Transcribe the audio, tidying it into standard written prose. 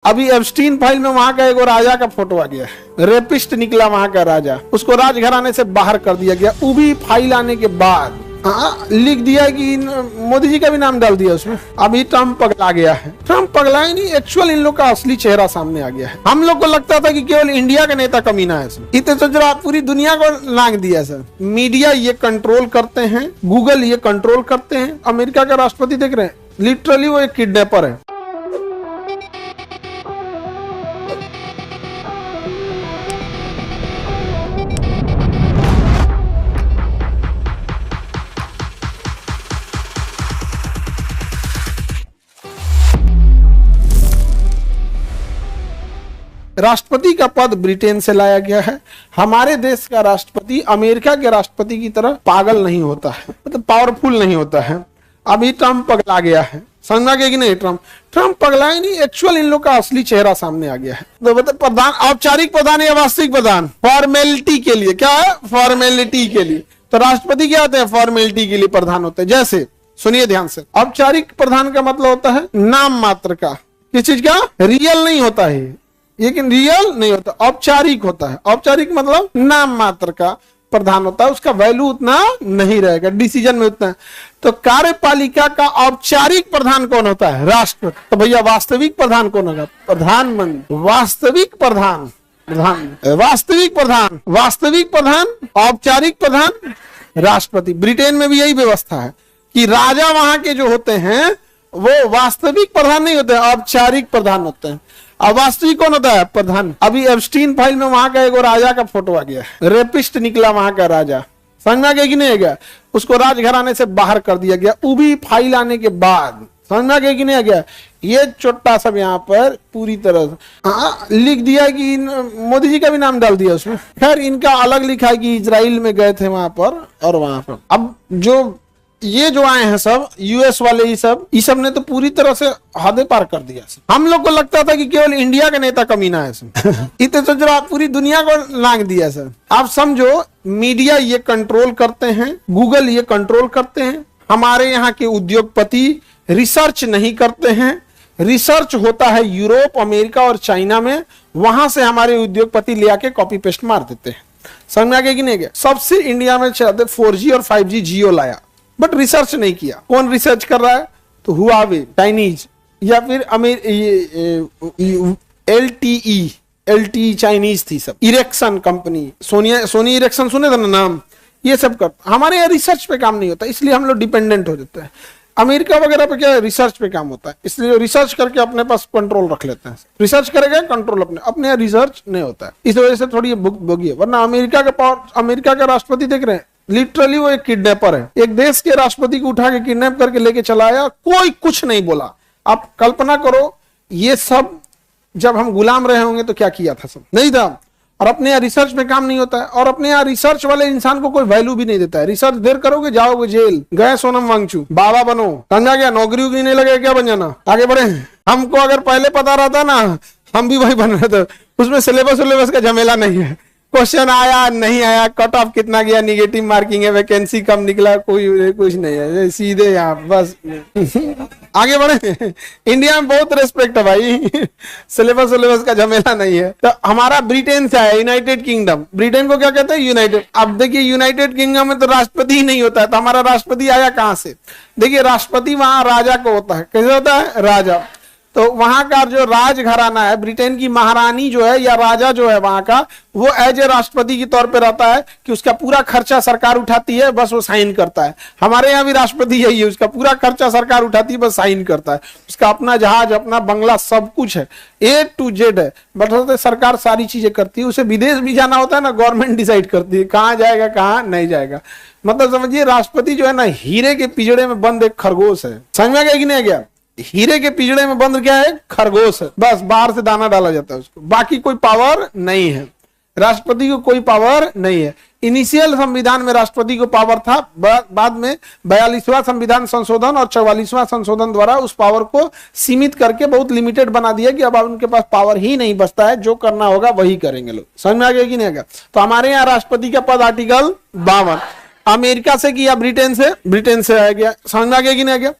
अभी Epstein file में वहां का एक राजा का फोटो आ गया है, रेपिस्ट निकला वहां का राजा, उसको राजघराने से बाहर कर दिया गया। वो भी फाइल आने के बाद लिख दिया कि मोदी जी का भी नाम डाल दिया उसमें। अभी ट्रम्प पगला गया है। ट्रम्प पगला ही नहीं, एक्चुअल इन लोग का असली चेहरा सामने आ गया है। हम लोग को लगता था कि केवल इंडिया का नेता कमीना है, इतने सोच रहा पूरी दुनिया को लांग दिया सर। मीडिया ये कंट्रोल करते हैं, गूगल ये कंट्रोल करते हैं। अमेरिका का राष्ट्रपति देख रहे हैं, लिटरली वो एक किडनैपर है। राष्ट्रपति का पद ब्रिटेन से लाया गया है। हमारे देश का राष्ट्रपति अमेरिका के राष्ट्रपति की तरह पागल नहीं होता है, मतलब पावरफुल नहीं होता है। अभी ट्रम्प पगला गया है, समझा गया कि नहीं? ट्रम्प पगला ही नहीं, एक्चुअल इन लोग का असली चेहरा सामने आ गया है। तो मतलब प्रधान, औपचारिक प्रधान या वास्तविक प्रधान? फॉर्मेलिटी के लिए। क्या है? फॉर्मेलिटी के लिए। तो राष्ट्रपति क्या होते हैं? फॉर्मेलिटी के लिए प्रधान होते हैं। जैसे सुनिए ध्यान से, औपचारिक प्रधान का मतलब होता है नाम मात्र का, किस चीज का? रियल नहीं होता है, लेकिन रियल नहीं होता, औपचारिक होता है। औपचारिक मतलब नाम मात्र का प्रधान होता है, उसका वैल्यू उतना नहीं रहेगा, डिसीजन में उतना। तो कार्यपालिका का औपचारिक प्रधान कौन होता है? राष्ट्रपति। तो भैया वास्तविक प्रधान कौन होगा? प्रधानमंत्री। वास्तविक प्रधान, वास्तविक प्रधान, वास्तविक प्रधान, औपचारिक प्रधान राष्ट्रपति। ब्रिटेन में भी यही व्यवस्था है कि राजा वहां के जो होते हैं वो वास्तविक प्रधान नहीं होते, औपचारिक प्रधान होते हैं। अब वास्तविक कौन होता है? प्रधान। अभी एप्स्टीन फाइल में वहां का एक राजा का फोटो आ गया है, रेपिस्ट निकला वहां का राजा, समझ में आ गया कि नहीं गया? उसको राजघराने से बाहर कर दिया गया। वो भी फाइल आने के बाद, समझ में आ गया कि नहीं आ गया? ये छोटा सब यहाँ पर पूरी तरह लिख दिया कि मोदी जी का भी नाम डाल दिया उसमें। खैर इनका अलग लिखा है कि इजराइल में गए थे वहां पर और वहां पर। अब जो ये जो आए हैं सब यूएस वाले, ये सब ने तो पूरी तरह से हदें पार कर दिया। हम लोग को लगता था कि केवल इंडिया का नेता कमीना है इतने सोच रहा पूरी दुनिया को लांग दिया सर। आप समझो, मीडिया ये कंट्रोल करते हैं, गूगल ये कंट्रोल करते हैं। हमारे यहाँ के उद्योगपति रिसर्च नहीं करते हैं। रिसर्च होता है यूरोप, अमेरिका और चाइना में, वहां से हमारे उद्योगपति ले आके कॉपी पेस्ट मार देते हैं। समझ में आ गया कि नहीं गया? सबसे इंडिया में 4G और 5G जियो लाया, बट रिसर्च नहीं किया। कौन रिसर्च कर रहा है? तो हुआवे चाइनीज, या फिर LTE चाइनीज थी सब। इरेक्शन कंपनी, सोनी इरेक्शन सुने थे ना नाम? ये सब कर। हमारे यहाँ रिसर्च पे काम नहीं होता, इसलिए हम लोग डिपेंडेंट हो जाते हैं। अमेरिका वगैरह पे क्या है? रिसर्च पे काम होता है, इसलिए रिसर्च करके अपने पास कंट्रोल रख लेते हैं। रिसर्च करेगा कंट्रोल, अपने यहाँ रिसर्च नहीं होता है, इस वजह से थोड़ी बोगी है। वरना अमेरिका का राष्ट्रपति देख रहे हैं, लिटरली वो एक किडनैपर है। एक देश के राष्ट्रपति को उठा के किडनैप करके लेके चला आया, कोई कुछ नहीं बोला। आप कल्पना करो, ये सब जब हम गुलाम रहे होंगे तो क्या किया था? सब नहीं था। और अपने यहाँ रिसर्च में काम नहीं होता है, और अपने यहाँ रिसर्च वाले इंसान को कोई वैल्यू भी नहीं देता है। रिसर्च देर करोगे जाओगे जेल, गए सोनम वांगचू, बाबा बनो, समझा गया? नौकरी नहीं लगेगा, क्या बन जाना? आगे बढ़े। हमको अगर पहले पता रहता ना, हम भी वही बन रहे थे। उसमें सिलेबस का झमेला नहीं है। क्वेश्चन आया नहीं आया, कट ऑफ कितना गया, निगेटिव मार्किंग है, वैकेंसी कम निकला, कोई कुछ नहीं है, सीधे यहाँ बस आगे बढ़े। इंडिया में बहुत रेस्पेक्ट है भाई, सिलेबस का झमेला नहीं है। तो हमारा ब्रिटेन से है, यूनाइटेड किंगडम। ब्रिटेन को क्या कहते हैं? यूनाइटेड। अब देखिए यूनाइटेड किंगडम में तो राष्ट्रपति ही नहीं होता है, तो हमारा राष्ट्रपति आया कहां से? देखिए राष्ट्रपति वहां राजा को होता है। कैसे होता है? राजा। तो वहां का जो राजघराना है, ब्रिटेन की महारानी जो है या राजा जो है वहां का, वो एज ए राष्ट्रपति के तौर पे रहता है कि उसका पूरा खर्चा सरकार उठाती है, बस वो साइन करता है। हमारे यहाँ भी राष्ट्रपति यही है, उसका पूरा खर्चा सरकार उठाती है, बस साइन करता है। उसका अपना जहाज, अपना बंगला, सब कुछ है, A to Z है, बट सरकार सारी चीजें करती है। उसे विदेश भी जाना होता है ना, गवर्नमेंट डिसाइड करती है कहाँ जाएगा कहाँ नहीं जाएगा। मतलब समझिए राष्ट्रपति जो है ना, हीरे के पिंजड़े में बंद एक खरगोश है। समझ में आ गया कि नहीं गया? हीरे के पिंजड़े में बंद क्या है? खरगोश है। बस बाहर से दाना डाला जाता है उसको, बाकी कोई पावर नहीं है। राष्ट्रपति को कोई पावर नहीं है। इनिशियल संविधान में राष्ट्रपति को पावर था, बाद में 42वां संविधान संशोधन और 44वां संशोधन द्वारा उस पावर को सीमित करके बहुत लिमिटेड बना दिया कि अब उनके पास पावर ही नहीं बचता है, जो करना होगा वही करेंगे लोग। समझ में आ गया कि नहीं आ गया? तो हमारे यहाँ राष्ट्रपति का पद आर्टिकल 52। अमेरिका से किया ब्रिटेन से आ गया। समझ में आ गया कि नहीं आ गया?